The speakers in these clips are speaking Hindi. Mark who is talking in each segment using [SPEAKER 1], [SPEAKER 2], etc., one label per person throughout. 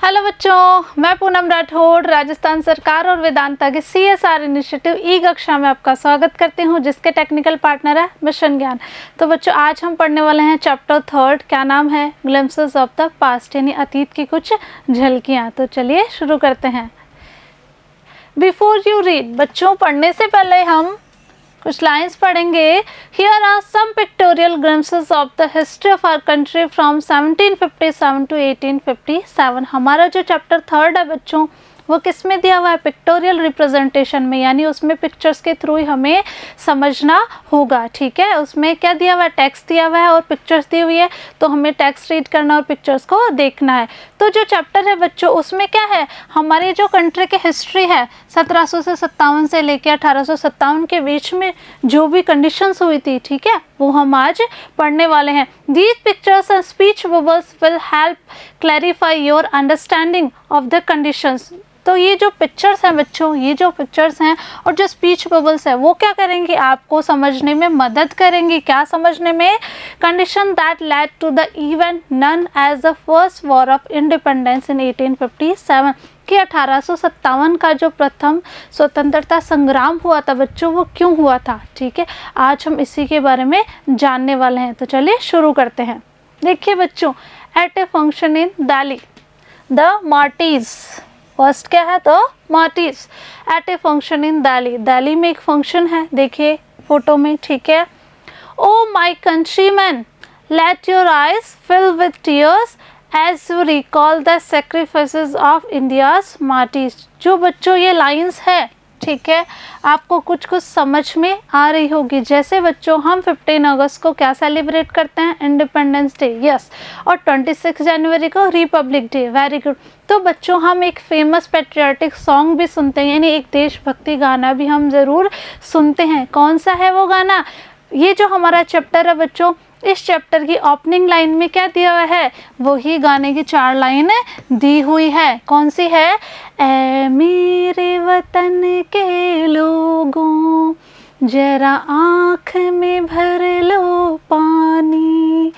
[SPEAKER 1] हेलो बच्चों, मैं पूनम राठौड़ राजस्थान सरकार और वेदांता के CSR इनिशिएटिव ई कक्षा में आपका स्वागत करती हूं, जिसके टेक्निकल पार्टनर है मिशन ज्ञान। तो बच्चों, आज हम पढ़ने वाले हैं चैप्टर 3, क्या नाम है, ग्लिम्पसेस ऑफ द पास्ट, यानी अतीत की कुछ झलकियां। तो चलिए शुरू करते हैं। बिफोर यू रीड, बच्चों पढ़ने से पहले हम कुछ लाइन्स पढ़ेंगे। Here are some pictorial glimpses of the history of our country from 1757 to 1857। हमारा जो चैप्टर 3 है बच्चों, वो किस में दिया हुआ है? पिक्टोरियल रिप्रेजेंटेशन में, यानी उसमें पिक्चर्स के थ्रू ही हमें समझना होगा। ठीक है, उसमें क्या दिया हुआ है? टेक्स्ट दिया हुआ है और पिक्चर्स दी हुई है, तो हमें टेक्स्ट रीड करना और पिक्चर्स को देखना है। तो जो चैप्टर है बच्चों, उसमें क्या है? हमारी जो कंट्री की हिस्ट्री है 1700 से 57 से लेकर 1857 के बीच में जो भी कंडीशंस हुई थी, ठीक है, वो हम आज पढ़ने वाले हैं। These pictures and speech bubbles will help clarify your understanding of the conditions. तो ये जो पिक्चर्स हैं बच्चों, ये जो पिक्चर्स हैं और जो स्पीच बबल्स है, वो क्या करेंगे? आपको समझने में मदद करेंगी। क्या समझने में? Condition that led to the event known as the first war of independence in 1857, कि 1857 का जो प्रथम स्वतंत्रता संग्राम हुआ था बच्चों, वो क्यों हुआ था? ठीक है, आज हम इसी के बारे में जानने वाले हैं। तो चलिए शुरू करते हैं। देखिए बच्चों, at a function in Delhi, the martyrs, first क्या है? तो martyrs at a function in Delhi. Delhi में एक फंक्शन है, देखिए फोटो में, ठीक है। Oh my countrymen, let your eyes fill with tears as you recall the sacrifices of India's martyrs. जो बच्चों ये लाइन्स है, ठीक है, आपको कुछ कुछ समझ में आ रही होगी। जैसे बच्चों हम 15 अगस्त को क्या सेलिब्रेट करते हैं? Independence day, yes. और 26 जनवरी को रिपब्लिक डे, वेरी गुड। तो बच्चों हम एक फेमस पेट्रियाटिक सॉन्ग भी सुनते हैं, यानी एक देशभक्ति गाना भी हम ज़रूर सुनते हैं। कौन सा है वो गाना? ये जो हमारा चैप्टर है बच्चों, इस चैप्टर की ओपनिंग लाइन में क्या दिया हुआ है? वही गाने की 4 लाइन दी हुई है। कौन सी है? ऐ मेरे वतन के लोगों, जरा आँख में भर लो पानी,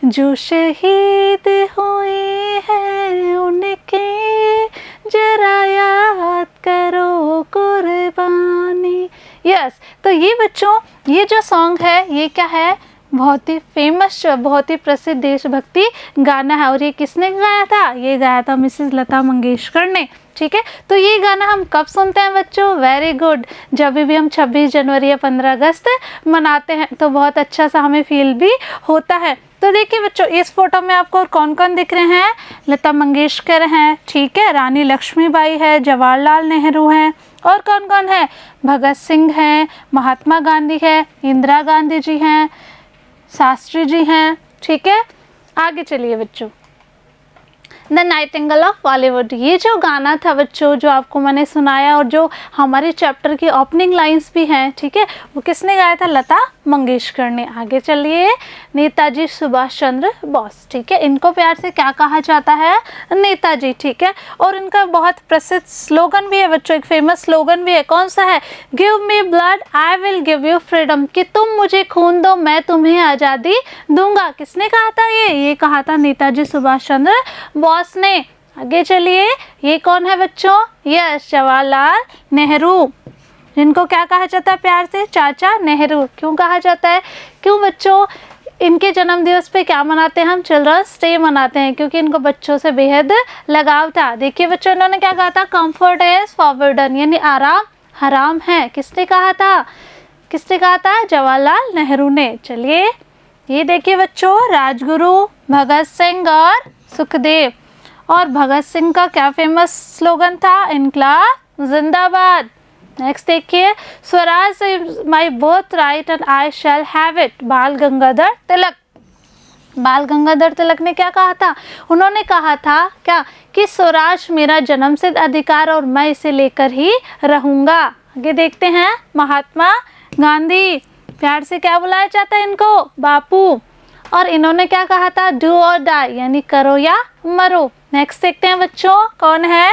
[SPEAKER 1] जो शहीद हुए हैं उनके जरा याद करो कुर्बानी। यस, तो ये बच्चों, ये जो सॉन्ग है, ये क्या है? बहुत ही फेमस, बहुत ही प्रसिद्ध देशभक्ति गाना है। और ये किसने गाया था? ये गाया था मिसेस लता मंगेशकर ने। ठीक है, तो ये गाना हम कब सुनते हैं बच्चों? वेरी गुड, जब भी हम 26 जनवरी या 15 अगस्त मनाते हैं, तो बहुत अच्छा सा हमें फील भी होता है। तो देखिए बच्चों, इस फोटो में आपको कौन कौन दिख रहे हैं? लता मंगेशकर हैं, ठीक है, रानी लक्ष्मीबाई है, जवाहरलाल नेहरू हैं, और कौन कौन है? भगत सिंह हैं, महात्मा गांधी है, इंदिरा गांधी जी हैं, शास्त्री जी हैं। ठीक है, आगे चलिए बच्चों। द नाइटिंगेल ऑफ बॉलीवुड, ये जो गाना था बच्चों, जो आपको मैंने सुनाया और जो हमारे चैप्टर की ओपनिंग लाइंस भी हैं, ठीक है, वो किसने गाया था? लता मंगेशकर ने। आगे चलिए, नेताजी सुभाष चंद्र बोस, ठीक है, इनको प्यार से क्या कहा जाता है? नेताजी, ठीक है। और इनका बहुत प्रसिद्ध स्लोगन भी है बच्चों, एक फेमस स्लोगन भी है। कौन सा है? Give me blood I will give you freedom, कि तुम मुझे खून दो, मैं तुम्हें आज़ादी दूंगा। किसने कहा था? ये कहा था नेताजी सुभाष चंद्र बोस ने। आगे चलिए, ये कौन है बच्चों? यस, जवाहरलाल नेहरू, जिनको क्या कहा जाता है प्यार से? चाचा नेहरू। क्यों कहा जाता है? क्यों बच्चों? इनके जन्म दिवस पे क्या मनाते हैं हम? चिल्ड्रंस डे मनाते हैं, क्योंकि इनको बच्चों से बेहद लगाव था। देखिए बच्चों, इन्होंने क्या कहा था? कंफर्ट इज फॉरबिडन, यानी आराम हराम है। किसने कहा था? किसने कहा था? जवाहरलाल नेहरू ने। चलिए, ये देखिए बच्चों, राजगुरु भगत सिंह और सुखदेव। और भगत सिंह का क्या फेमस स्लोगन था? इनकलाब जिंदाबाद। नेक्स्ट देखिए, Swaraj is my birth right and I shall have it, बाल गंगाधर तिलक। बाल गंगाधर तिलक ने क्या कहा था? उन्होंने कहा था क्या? कि स्वराज मेरा जन्मसिद्ध अधिकार और मैं इसे लेकर ही रहूँगा। आगे देखते हैं, महात्मा गांधी, प्यार से क्या बुलाया जाता है इनको? बापू। और इन्होंने क्या कहा था? डू और डाई, यानी करो या मरो। नेक्स्ट देखते हैं बच्चों, कौन है?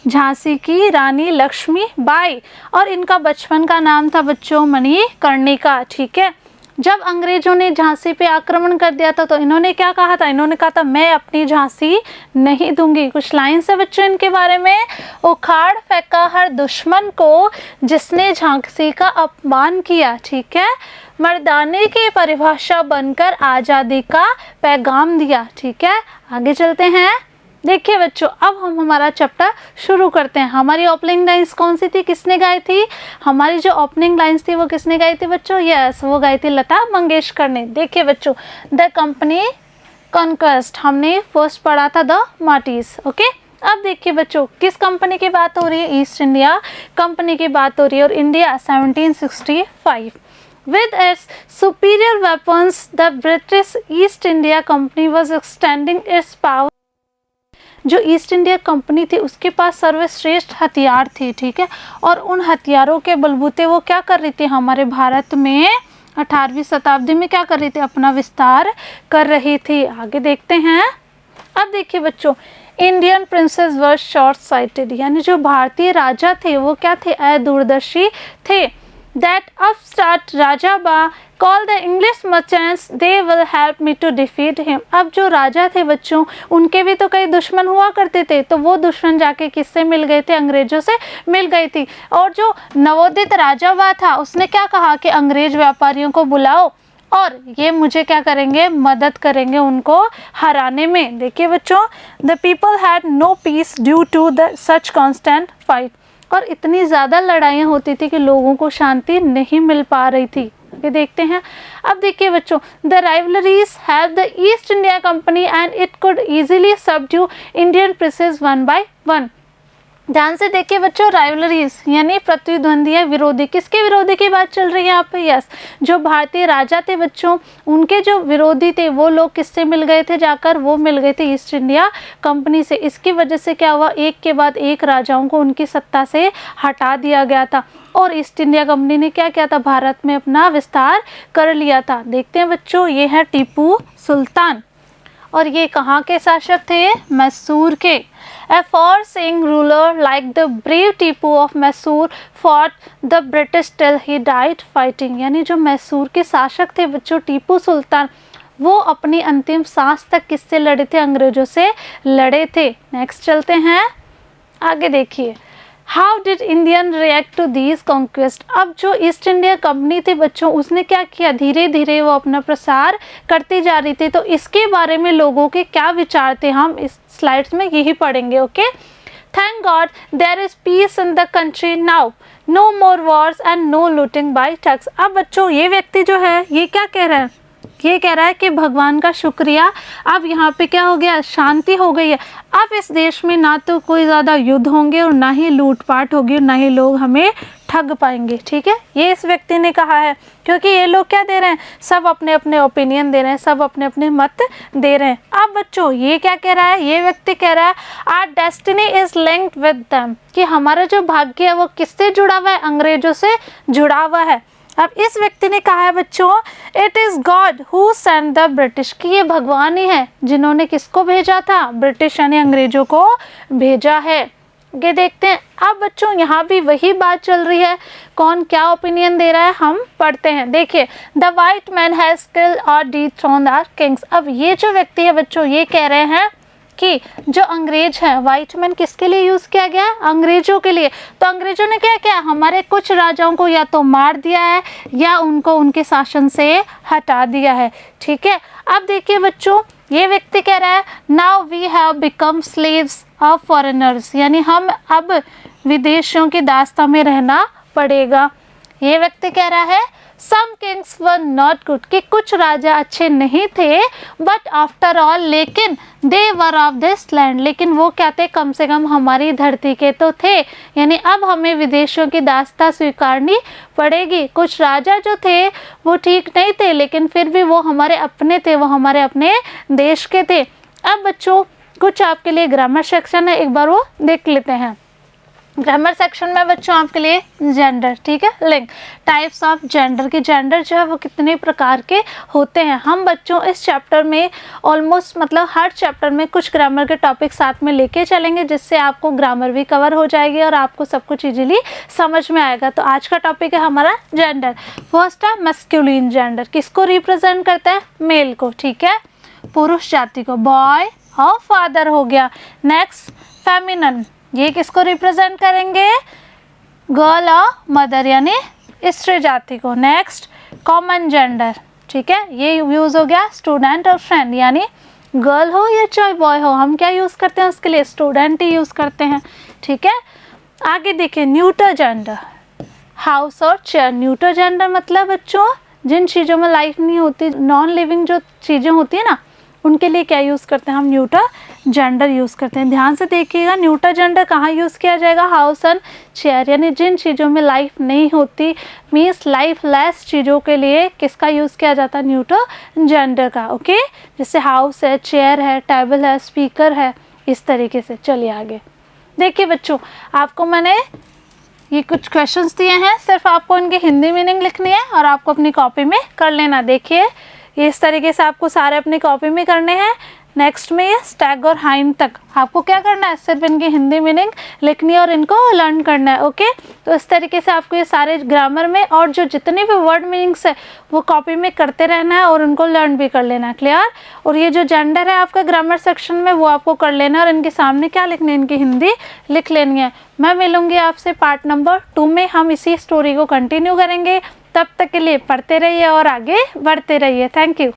[SPEAKER 1] झांसी की रानी लक्ष्मीबाई। और इनका बचपन का नाम था बच्चों मणिकर्णिका। ठीक है, जब अंग्रेजों ने झांसी पे आक्रमण कर दिया था तो इन्होंने क्या कहा था, इन्होंने कहा था मैं अपनी झांसी नहीं दूंगी। कुछ लाइन्स है बच्चों इनके बारे में। उखाड़ फेंका हर दुश्मन को जिसने झांसी का अपमान किया, ठीक है। मर्दाने की परिभाषा बनकर आज़ादी का पैगाम दिया, ठीक है। आगे चलते हैं। देखिए बच्चों, अब हम हमारा चैप्टर शुरू करते हैं। हमारी ओपनिंग लाइन्स कौन सी थी, किसने गाई थी? हमारी जो ओपनिंग लाइन्स थी वो किसने गाई थी बच्चों? यस, वो गाई थी लता मंगेशकर ने। देखिए बच्चों, द कंपनी कॉन्क्वेस्ट हमने फर्स्ट पढ़ा था द मार्टिस, ओके। अब देखिए बच्चों, किस कंपनी की बात हो रही है? ईस्ट इंडिया कंपनी की बात हो रही है। और India 1765 with its superior weapons, the British East India Company was extending its power। जो ईस्ट इंडिया कंपनी थी उसके पास सर्वश्रेष्ठ हथियार थे, ठीक है। और उन हथियारों के बलबूते वो क्या कर रही थी, हमारे भारत में 18वीं शताब्दी में क्या कर रही थी, अपना विस्तार कर रही थी। आगे देखते हैं। अब देखिए बच्चों, इंडियन प्रिंसेस वर शॉर्ट साइटेड, यानी जो भारतीय राजा थे वो क्या थे, अदूरदर्शी थे। That upstart Rajaba called the English merchants, they will help me to defeat him। अब जो राजा थे बच्चों, उनके भी तो कई दुश्मन हुआ करते थे, तो वो दुश्मन जाके किससे मिल गए थे, अंग्रेजों से मिल गई थी। और जो नवोदित राजाबा था उसने क्या कहा कि अंग्रेज व्यापारियों को बुलाओ और ये मुझे क्या करेंगे, मदद करेंगे उनको हराने में। देखिए बच्चों, the people had no peace due to the such constant fight। और इतनी ज़्यादा लड़ाइयाँ होती थी कि लोगों को शांति नहीं मिल पा रही थी। ये देखते हैं। अब देखिए बच्चों, the rivalries have the east India company and it could easily subdue Indian princess one by one. ध्यान से देखिए बच्चों, राइवलरीज यानी प्रतिद्वंदी है, विरोधी। किसके विरोधी की बात चल रही है यहाँ पे? यस, जो भारतीय राजा थे बच्चों, उनके जो विरोधी थे वो लोग किससे मिल गए थे जाकर, वो मिल गए थे ईस्ट इंडिया कंपनी से। इसकी वजह से क्या हुआ, एक के बाद एक राजाओं को उनकी सत्ता से हटा दिया गया था और ईस्ट इंडिया कंपनी ने क्या किया था, भारत में अपना विस्तार कर लिया था। देखते हैं बच्चों, ये है टीपू सुल्तान और ये कहाँ के शासक थे, मैसूर के। A far-seeing ruler like the brave Tipu of Mysore fought the British till he died fighting। यानी जो मैसूर के शासक थे बच्चों, टीपू सुल्तान, वो अपनी अंतिम सांस तक किससे लड़े थे, अंग्रेजों से लड़े थे। नेक्स्ट चलते हैं, आगे देखिए। How did Indian react to these conquest. अब जो ईस्ट इंडिया कंपनी थी बच्चों, उसने क्या किया, धीरे धीरे वो अपना प्रसार करती जा रही थी। तो इसके बारे में लोगों के क्या विचार थे, हम इस स्लाइड्स में यही पढ़ेंगे, okay. Thank God there is peace in the country now, no more wars and no looting by thugs. अब बच्चों, ये व्यक्ति जो है ये क्या कह रहा है, ये कह रहा है कि भगवान का शुक्रिया, अब यहाँ पे क्या हो गया, शांति हो गई है। अब इस देश में ना तो कोई ज़्यादा युद्ध होंगे और ना ही लूटपाट होगी और ना ही लोग हमें ठग पाएंगे, ठीक है। ये इस व्यक्ति ने कहा है, क्योंकि ये लोग क्या दे रहे हैं, सब अपने अपने ओपिनियन दे रहे हैं, सब अपने अपने मत दे रहे हैं। अब बच्चों, ये क्या कह रहा है, ये व्यक्ति कह रहा है our destiny is linked with them, कि हमारा जो भाग्य है वो किससे जुड़ा हुआ है, अंग्रेजों से जुड़ा हुआ है। अब इस व्यक्ति ने कहा है बच्चों, it is God who send the British, कि ये भगवान ही है जिन्होंने किसको भेजा था, ब्रिटिश यानी अंग्रेजों को भेजा है। ये देखते हैं। अब बच्चों, यहाँ भी वही बात चल रही है, कौन क्या ओपिनियन दे रहा है, हम पढ़ते हैं। देखिए, the white man has killed और डिथ्रोन्ड आवर किंग्स। अब ये जो व्यक्ति है बच्चों, ये कह रहे हैं कि जो अंग्रेज हैं, वाइट मैन किसके लिए यूज़ किया गया, अंग्रेजों के लिए। तो अंग्रेजों ने क्या किया, हमारे कुछ राजाओं को या तो मार दिया है या उनको उनके शासन से हटा दिया है, ठीक है। अब देखिए बच्चों, ये व्यक्ति कह रहा है now we have become slaves of foreigners, यानी हम अब विदेशियों की दास्तां में रहना पड़ेगा। ये व्यक्ति कह रहा है सम किंग्स वर नॉट गुड, कि कुछ राजा अच्छे नहीं थे, बट आफ्टर ऑल, लेकिन दे वर ऑफ दिस लैंड, लेकिन वो क्या थे, कम से कम हमारी धरती के तो थे। यानी अब हमें विदेशियों की दास्तां स्वीकारनी पड़ेगी। कुछ राजा जो थे वो ठीक नहीं थे, लेकिन फिर भी वो हमारे अपने थे, वो हमारे अपने देश के थे। अब बच्चों, कुछ आपके लिए ग्रामर सेक्शन है, एक बार वो देख लेते हैं। ग्रामर सेक्शन में बच्चों आपके लिए जेंडर, ठीक है, लिंक, टाइप्स ऑफ जेंडर, की जेंडर जो है वो कितने प्रकार के होते हैं। हम बच्चों इस चैप्टर में ऑलमोस्ट मतलब हर चैप्टर में कुछ ग्रामर के टॉपिक साथ में लेके चलेंगे, जिससे आपको ग्रामर भी कवर हो जाएगी और आपको सब कुछ इजीली समझ में आएगा। तो आज का टॉपिक है हमारा जेंडर। फर्स्ट है मस्कुलिन जेंडर, किसको रिप्रेजेंट करता है, मेल को, ठीक है, पुरुष जाति को, बॉय और फादर हो गया। नेक्स्ट फेमिनन, ये किसको रिप्रेजेंट करेंगे, गर्ल और मदर यानी स्त्री जाति को। नेक्स्ट कॉमन जेंडर, ठीक है, ये यूज़ हो गया स्टूडेंट और फ्रेंड, यानी गर्ल हो या चाहे बॉय हो, हम क्या यूज़ करते हैं उसके लिए, स्टूडेंट ही यूज़ करते हैं, ठीक है। आगे देखिए न्यूटर जेंडर, हाउस और चेयर। न्यूटर जेंडर मतलब बच्चों जिन चीज़ों में लाइफ नहीं होती, नॉन लिविंग जो चीज़ें होती है ना, उनके लिए क्या यूज़ करते हैं हम, न्यूटर जेंडर यूज़ करते हैं। ध्यान से देखिएगा, न्यूटर जेंडर कहाँ यूज़ किया जाएगा, हाउस एंड चेयर, यानी जिन चीज़ों में लाइफ नहीं होती, मीन्स लाइफ लेस चीज़ों के लिए किसका यूज़ किया जाता है, न्यूटर जेंडर का, ओके। जैसे हाउस है, चेयर है, टेबल है, स्पीकर है, इस तरीके से। चलिए आगे देखिए बच्चों, आपको मैंने ये कुछ क्वेश्चंस दिए हैं, सिर्फ आपको इनकी हिंदी मीनिंग लिखनी है और आपको अपनी कॉपी में कर लेना। देखिए ये इस तरीके से आपको सारे अपनी कॉपी में करने हैं। नेक्स्ट में ये स्टैग और हाइंड तक आपको क्या करना है, सिर्फ इनकी हिंदी मीनिंग लिखनी है और इनको लर्न करना है, ओके। तो इस तरीके से आपको ये सारे ग्रामर में और जो जितने भी वर्ड मीनिंग्स है वो कॉपी में करते रहना है और उनको लर्न भी कर लेना है, क्लियर। और ये जो जेंडर है आपका ग्रामर सेक्शन में वो आपको कर लेना है और इनके सामने क्या लिखना है, इनकी हिंदी लिख लेनी है। मैं मिलूँगी आपसे पार्ट नंबर 2 में, हम इसी स्टोरी को कंटिन्यू करेंगे। तब तक के लिए पढ़ते रहिए और आगे बढ़ते रहिए। Thank you.